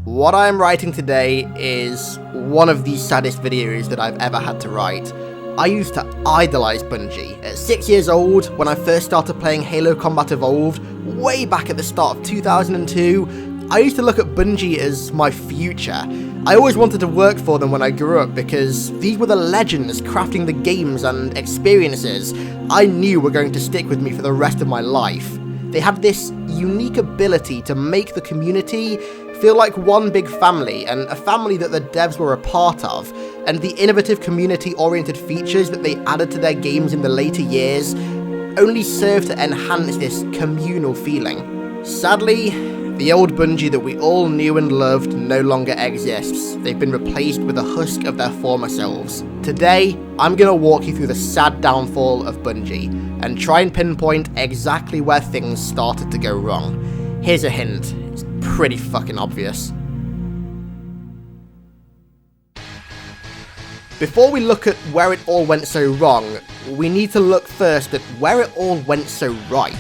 What I am writing today is one of the saddest videos that I've ever had to write. I used to idolize Bungie. At 6 years old, when I first started playing Halo Combat Evolved, way back at the start of 2002, I used to look at Bungie as my future. I always wanted to work for them when I grew up because these were the legends crafting the games and experiences I knew were going to stick with me for the rest of my life. They had this unique ability to make the community feel like one big family, and a family that the devs were a part of, and the innovative community-oriented features that they added to their games in the later years only served to enhance this communal feeling. Sadly, the old Bungie that we all knew and loved no longer exists. They've been replaced with a husk of their former selves. Today, I'm going to walk you through the sad downfall of Bungie, and try and pinpoint exactly where things started to go wrong. Here's a hint. It's pretty fucking obvious. Before we look at where it all went so wrong, we need to look first at where it all went so right.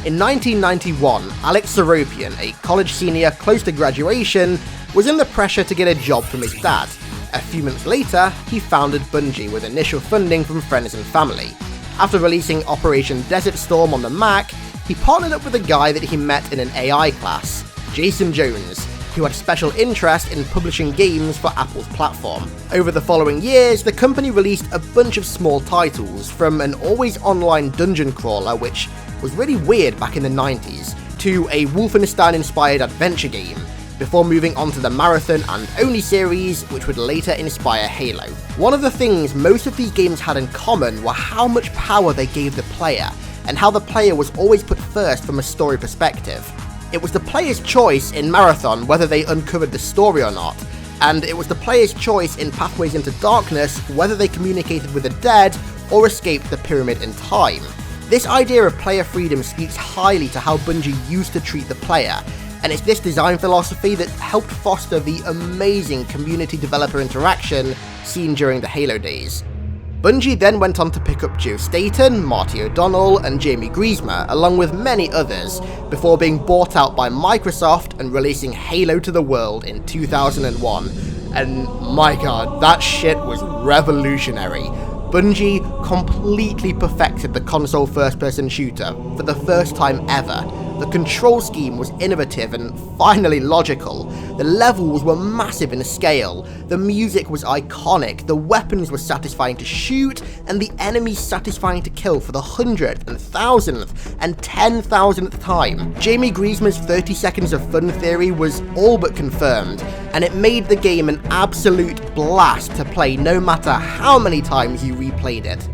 In 1991, Alex Seropian, a college senior close to graduation, was under pressure to get a job from his dad. A few months later, he founded Bungie with initial funding from friends and family. After releasing Operation Desert Storm on the Mac, he partnered up with a guy that he met in an AI class, Jason Jones, who had special interest in publishing games for Apple's platform. Over the following years, the company released a bunch of small titles, from an always online dungeon crawler, which was really weird back in the 90s, to a Wolfenstein-inspired adventure game, before moving on to the Marathon and Oni series, which would later inspire Halo. One of the things most of these games had in common were how much power they gave the player, and how the player was always put first from a story perspective. It was the player's choice in Marathon whether they uncovered the story or not, and it was the player's choice in Pathways into Darkness whether they communicated with the dead or escaped the Pyramid in time. This idea of player freedom speaks highly to how Bungie used to treat the player, and it's this design philosophy that helped foster the amazing community developer interaction seen during the Halo days. Bungie then went on to pick up Joe Staten, Marty O'Donnell, and Jamie Griesmer, along with many others, before being bought out by Microsoft and releasing Halo to the world in 2001. And my god, that shit was revolutionary. Bungie completely perfected the console first-person shooter for the first time ever. The control scheme was innovative and finally logical. The levels were massive in scale, the music was iconic, the weapons were satisfying to shoot, and the enemies satisfying to kill for the 100th and 1000th and 10,000th time. Jamie Griesmer's 30 seconds of fun theory was all but confirmed, and it made the game an absolute blast to play no matter how many times you replayed it.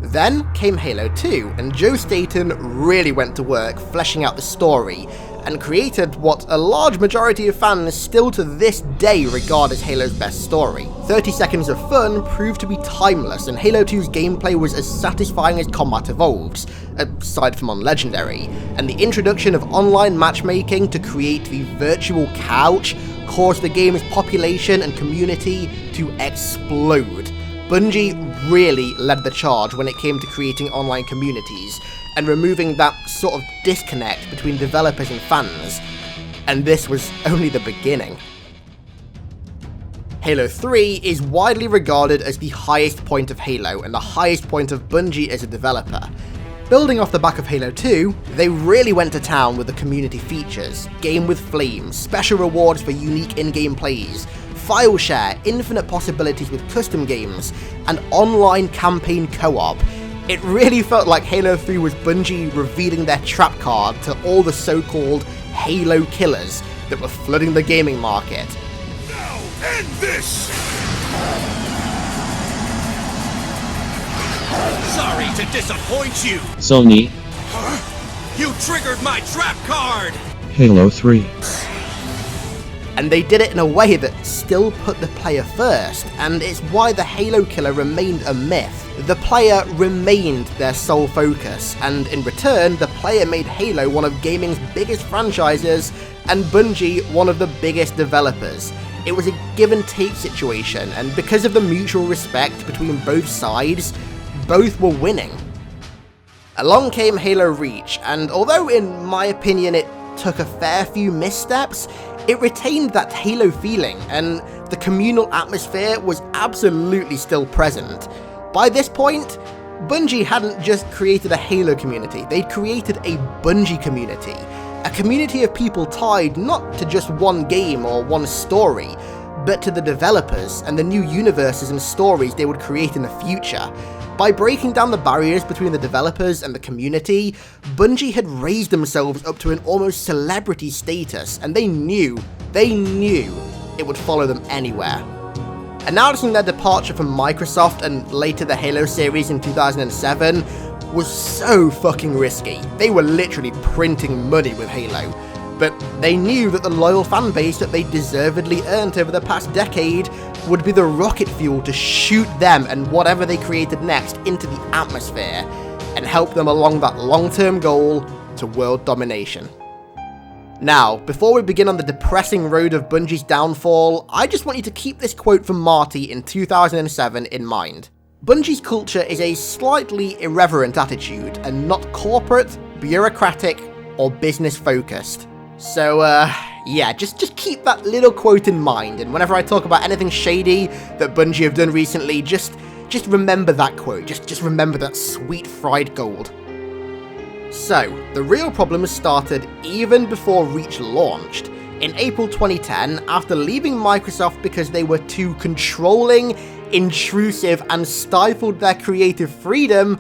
Then came Halo 2, and Joe Staten really went to work fleshing out the story, and created what a large majority of fans still to this day regard as Halo's best story. 30 Seconds of Fun proved to be timeless, and Halo 2's gameplay was as satisfying as Combat Evolved's, aside from on Legendary, and the introduction of online matchmaking to create the virtual couch caused the game's population and community to explode. Bungie really led the charge when it came to creating online communities and removing that sort of disconnect between developers and fans, and this was only the beginning. Halo 3 is widely regarded as the highest point of Halo and the highest point of Bungie as a developer. Building off the back of Halo 2, they really went to town with the community features, Game with Flames, special rewards for unique in-game plays, file share, infinite possibilities with custom games, and online campaign co-op. It really felt like Halo 3 was Bungie revealing their trap card to all the so-called Halo killers that were flooding the gaming market. Now end this! Sorry to disappoint you! Sony. Huh? You triggered my trap card! Halo 3. And they did it in a way that still put the player first, and it's why the Halo killer remained a myth. The player remained their sole focus, and in return, the player made Halo one of gaming's biggest franchises, and Bungie one of the biggest developers. It was a give and take situation, and because of the mutual respect between both sides, both were winning. Along came Halo Reach, and although in my opinion it took a fair few missteps, it retained that Halo feeling, and the communal atmosphere was absolutely still present. By this point, Bungie hadn't just created a Halo community, they'd created a Bungie community. A community of people tied not to just one game or one story, but to the developers and the new universes and stories they would create in the future. By breaking down the barriers between the developers and the community, Bungie had raised themselves up to an almost celebrity status, and they knew it would follow them anywhere. Announcing their departure from Microsoft and later the Halo series in 2007 was so fucking risky. They were literally printing money with Halo, but they knew that the loyal fanbase that they deservedly earned over the past decade would be the rocket fuel to shoot them and whatever they created next into the atmosphere and help them along that long-term goal to world domination. Now, before we begin on the depressing road of Bungie's downfall, I just want you to keep this quote from Marty in 2007 in mind. Bungie's culture is a slightly irreverent attitude and not corporate, bureaucratic, or business-focused. So, yeah, just keep that little quote in mind, and whenever I talk about anything shady that Bungie have done recently, just remember that quote, just remember that sweet fried gold. So, the real problem started even before Reach launched. In April 2010, after leaving Microsoft because they were too controlling, intrusive, and stifled their creative freedom,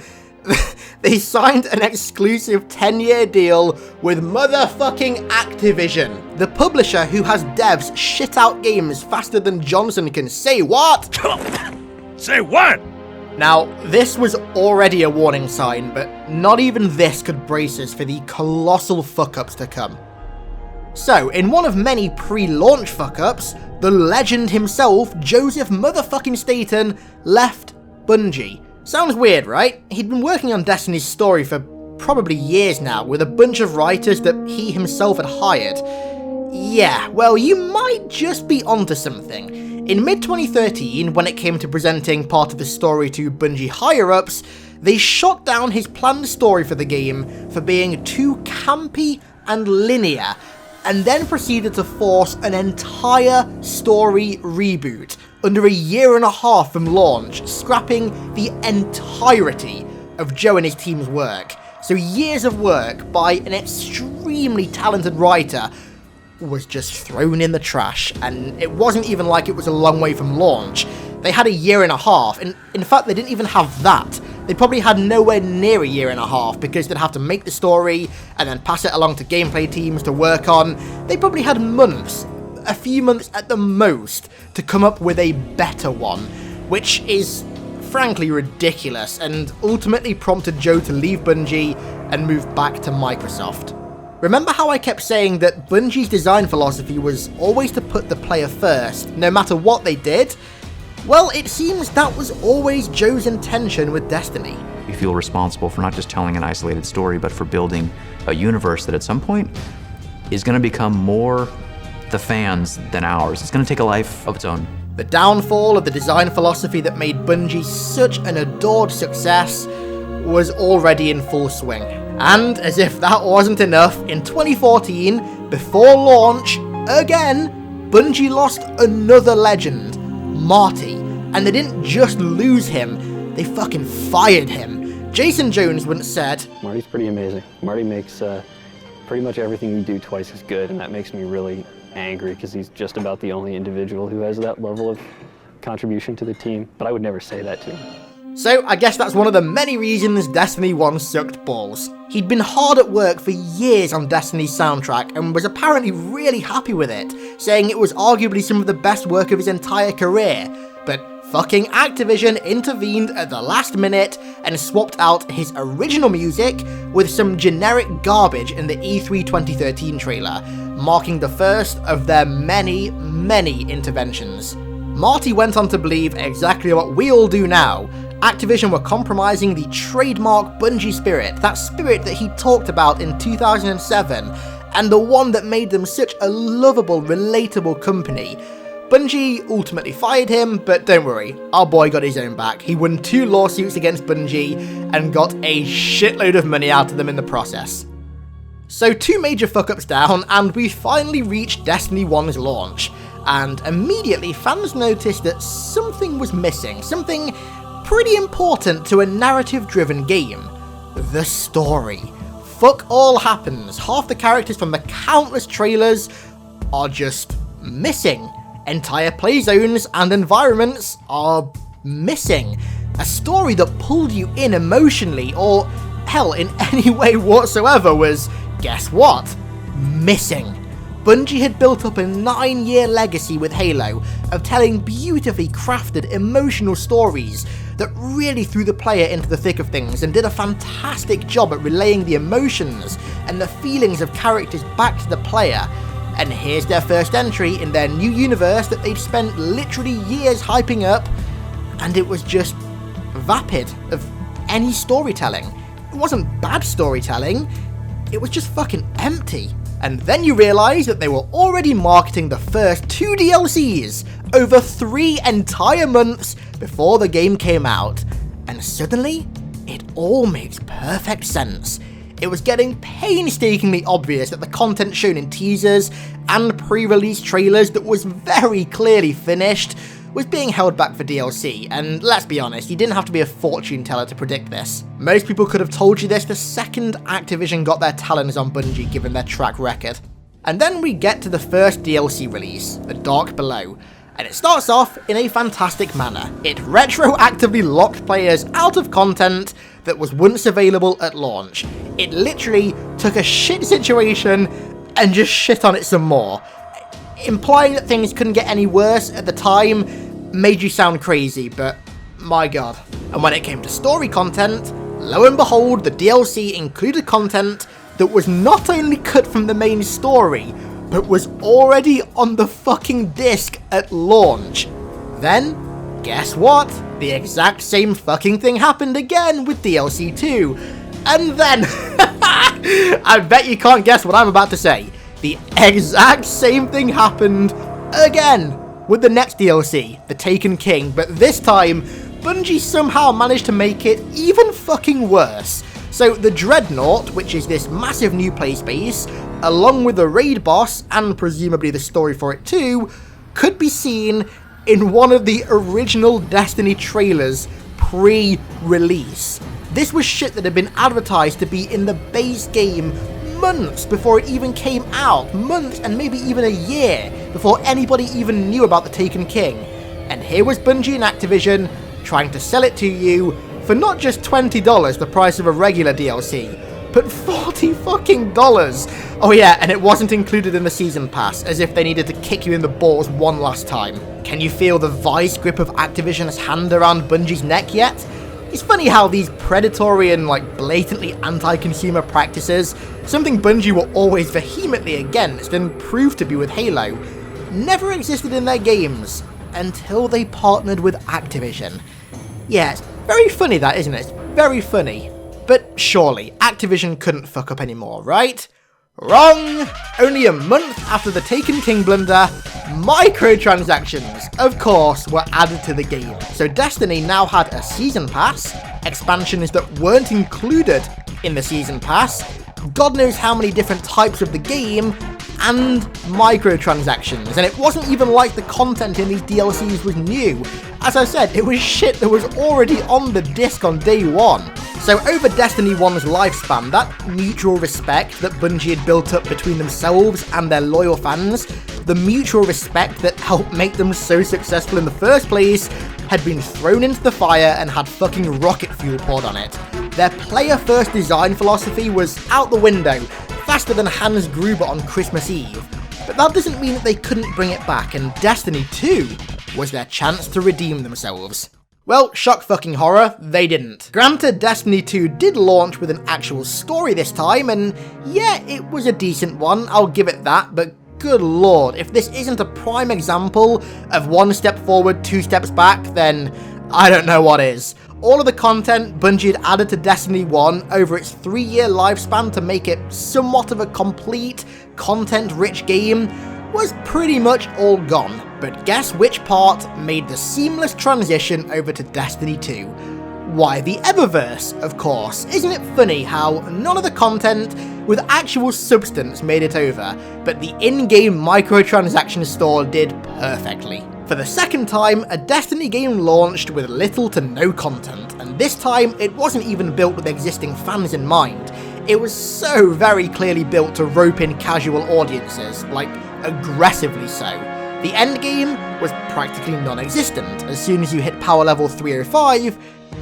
they signed an exclusive 10-year deal with motherfucking Activision, the publisher who has devs shit out games faster than Johnson can say what? Say what? Now, this was already a warning sign, but not even this could brace us for the colossal fuck-ups to come. So, in one of many pre-launch fuck-ups, the legend himself, Joseph motherfucking Staten, left Bungie. Sounds weird, right? He'd been working on Destiny's story for probably years now, with a bunch of writers that he himself had hired. Yeah, well, you might just be onto something. In mid-2013, when it came to presenting part of the story to Bungie higher-ups, they shot down his planned story for the game for being too campy and linear, and then proceeded to force an entire story reboot under a year and a half from launch, scrapping the entirety of Joe and his team's work. So years of work by an extremely talented writer was just thrown in the trash, and it wasn't even like it was a long way from launch. They had a year and a half, and in fact they didn't even have that. They probably had nowhere near a year and a half because they'd have to make the story and then pass it along to gameplay teams to work on. They probably had months, a few months at the most, to come up with a better one, which is frankly ridiculous and ultimately prompted Joe to leave Bungie and move back to Microsoft. Remember how I kept saying that Bungie's design philosophy was always to put the player first, no matter what they did? Well, it seems that was always Joe's intention with Destiny. You feel responsible for not just telling an isolated story, but for building a universe that at some point is going to become more the fans than ours. It's going to take a life of its own. The downfall of the design philosophy that made Bungie such an adored success was already in full swing. And as if that wasn't enough, in 2014, before launch, again, Bungie lost another legend, Marty. And they didn't just lose him, they fucking fired him. Jason Jones once said, Marty's pretty amazing. Marty makes pretty much everything we do twice as good, and that makes me really angry because he's just about the only individual who has that level of contribution to the team, but I would never say that to him. So I guess that's one of the many reasons Destiny 1 sucked balls. He'd been hard at work for years on Destiny's soundtrack and was apparently really happy with it, saying it was arguably some of the best work of his entire career. But fucking Activision intervened at the last minute and swapped out his original music with some generic garbage in the E3 2013 trailer, marking the first of their many, many interventions. Marty went on to believe exactly what we all do now. Activision were compromising the trademark Bungie spirit, that spirit that he talked about in 2007, and the one that made them such a lovable, relatable company. Bungie ultimately fired him, but don't worry, our boy got his own back. He won 2 lawsuits against Bungie and got a shitload of money out of them in the process. So 2 major fuck-ups down, and we finally reached Destiny 1's launch. And immediately fans noticed that something was missing, something pretty important to a narrative-driven game. The story. Fuck all happens. Half the characters from the countless trailers are just missing. Entire play zones and environments are missing. A story that pulled you in emotionally or, hell, in any way whatsoever was, guess what? Missing. Bungie had built up a 9-year legacy with Halo of telling beautifully crafted emotional stories that really threw the player into the thick of things and did a fantastic job at relaying the emotions and the feelings of characters back to the player. And here's their first entry in their new universe that they'd spent literally years hyping up, and it was just vapid of any storytelling. It wasn't bad storytelling, it was just fucking empty. And then you realise that they were already marketing the first 2 DLCs over 3 entire months before the game came out. And suddenly, it all makes perfect sense. It was getting painstakingly obvious that the content shown in teasers and pre-release trailers that was very clearly finished was being held back for DLC, and let's be honest, you didn't have to be a fortune teller to predict this. Most people could have told you this the second Activision got their talons on Bungie given their track record. And then we get to the first DLC release, The Dark Below, and it starts off in a fantastic manner. It retroactively locked players out of content that was once available at launch. It literally took a shit situation and just shit on it some more. Implying that things couldn't get any worse at the time made you sound crazy, but my god. And when it came to story content, lo and behold, the DLC included content that was not only cut from the main story, but was already on the fucking disc at launch. Then, guess what? The exact same fucking thing happened again with DLC 2. And then, I bet you can't guess what I'm about to say. The exact same thing happened again with the next DLC, The Taken King, but this time, Bungie somehow managed to make it even fucking worse. So the Dreadnought, which is this massive new play space, along with the raid boss, and presumably the story for it too, could be seen in one of the original Destiny trailers pre-release. This was shit that had been advertised to be in the base game months before it even came out, months and maybe even a year before anybody even knew about the Taken King. And here was Bungie and Activision trying to sell it to you for not just $20, the price of a regular DLC, but $40 fucking dollars. Oh yeah, and it wasn't included in the season pass, as if they needed to kick you in the balls one last time. Can you feel the vice grip of Activision's hand around Bungie's neck yet? It's funny how these predatory and blatantly anti-consumer practices, something Bungie were always vehemently against and proved to be with Halo, never existed in their games until they partnered with Activision. Yeah, it's very funny that, isn't it? It's very funny. But surely, Activision couldn't fuck up anymore, right? Wrong! Only a month after the Taken King blunder, microtransactions, of course, were added to the game. So Destiny now had a season pass, expansions that weren't included in the season pass, God knows how many different types of the game, and microtransactions. And it wasn't even like the content in these DLCs was new. As I said, it was shit that was already on the disc on day one. So over Destiny 1's lifespan, that mutual respect that Bungie had built up between themselves and their loyal fans, the mutual respect that helped make them so successful in the first place, had been thrown into the fire and had fucking rocket fuel poured on it. Their player-first design philosophy was out the window, faster than Hans Gruber on Christmas Eve. But that doesn't mean that they couldn't bring it back, and Destiny 2 was their chance to redeem themselves. Well, shock fucking horror, they didn't. Granted, Destiny 2 did launch with an actual story this time, and yeah, it was a decent one, I'll give it that, but good lord, if this isn't a prime example of one step forward, 2 steps back, then I don't know what is. All of the content Bungie had added to Destiny 1 over its 3-year lifespan to make it somewhat of a complete, content-rich game was pretty much all gone. But guess which part made the seamless transition over to Destiny 2? Why, the Eververse, of course. Isn't it funny how none of the content with actual substance made it over, but the in-game microtransaction store did perfectly. For the second time, a Destiny game launched with little to no content, and this time it wasn't even built with existing fans in mind. It was so very clearly built to rope in casual audiences, like aggressively so. The endgame was practically non-existent. As soon as you hit power level 305,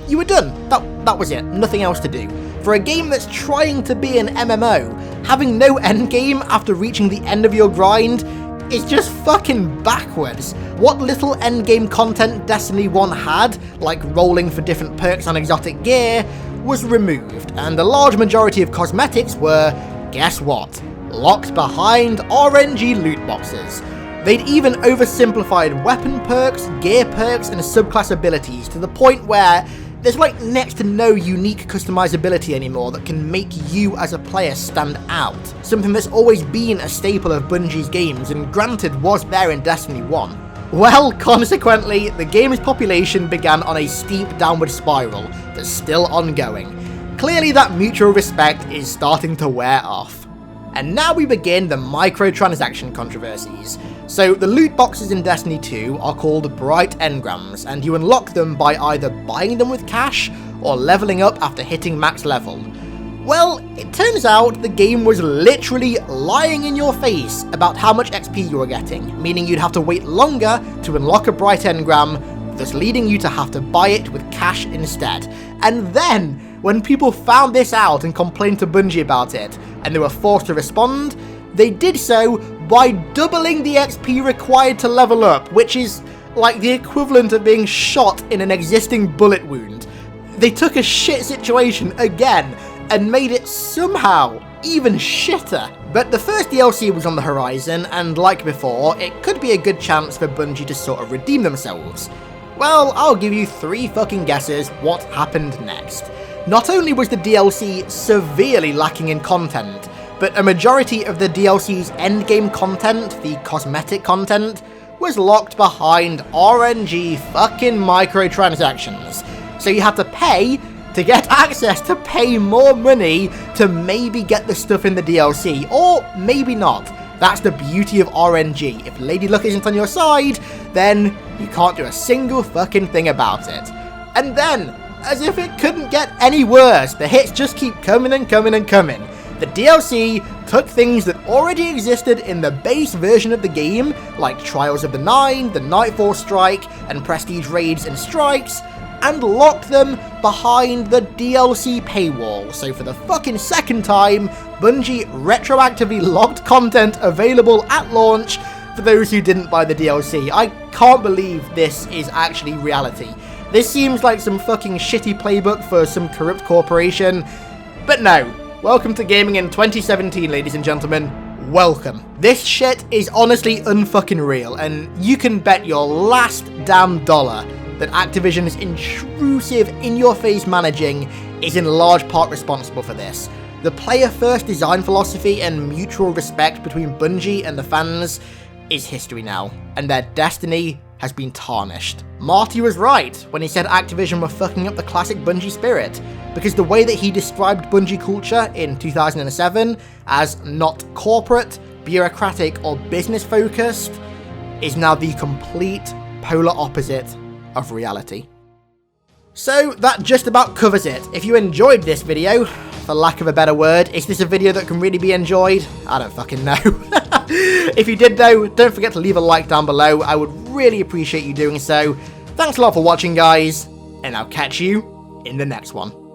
you were done. That was it, nothing else to do. For a game that's trying to be an MMO, having no endgame after reaching the end of your grind is just fucking backwards. What little endgame content Destiny 1 had, like rolling for different perks on exotic gear, was removed, and a large majority of cosmetics were, guess what, locked behind RNG loot boxes. They'd even oversimplified weapon perks, gear perks, and subclass abilities to the point where there's like next to no unique customizability anymore that can make you as a player stand out. Something that's always been a staple of Bungie's games and granted was there in Destiny 1. Well, consequently, the game's population began on a steep downward spiral that's still ongoing. Clearly that mutual respect is starting to wear off. And now we begin the microtransaction controversies. So the loot boxes in Destiny 2 are called bright engrams, and you unlock them by either buying them with cash or leveling up after hitting max level. Well, it turns out the game was literally lying in your face about how much XP you were getting, meaning you'd have to wait longer to unlock a bright engram, thus leading you to have to buy it with cash instead. And then, when people found this out and complained to Bungie about it, and they were forced to respond, they did so by doubling the XP required to level up, which is like the equivalent of being shot in an existing bullet wound. They took a shit situation again and made it somehow even shitter. But the first DLC was on the horizon, and like before, it could be a good chance for Bungie to sort of redeem themselves. Well, I'll give you 3 fucking guesses what happened next. Not only was the DLC severely lacking in content, but a majority of the DLC's endgame content, the cosmetic content, was locked behind RNG fucking microtransactions. So you had to pay to get access to pay more money to maybe get the stuff in the DLC, or maybe not. That's the beauty of RNG. If Lady Luck isn't on your side, then you can't do a single fucking thing about it. And then, as if it couldn't get any worse, the hits just keep coming and coming and coming. The DLC took things that already existed in the base version of the game, like Trials of the Nine, the Nightfall Strike, and Prestige Raids and Strikes, and locked them behind the DLC paywall. So for the fucking second time, Bungie retroactively locked content available at launch for those who didn't buy the DLC. I can't believe this is actually reality. This seems like some fucking shitty playbook for some corrupt corporation, but no. Welcome to gaming in 2017, ladies and gentlemen. Welcome. This shit is honestly unfucking real, and you can bet your last damn dollar that Activision's intrusive, in-your-face managing is in large part responsible for this. The player-first design philosophy and mutual respect between Bungie and the fans is history now, and their destiny has been tarnished. Marty was right when he said Activision were fucking up the classic Bungie spirit, because the way that he described Bungie culture in 2007 as not corporate, bureaucratic, or business-focused is now the complete polar opposite of reality. So that just about covers it. If you enjoyed this video, for lack of a better word, is this a video that can really be enjoyed? I don't fucking know. If you did though, don't forget to leave a like down below. I would really appreciate you doing so. Thanks a lot for watching, guys, and I'll catch you in the next one.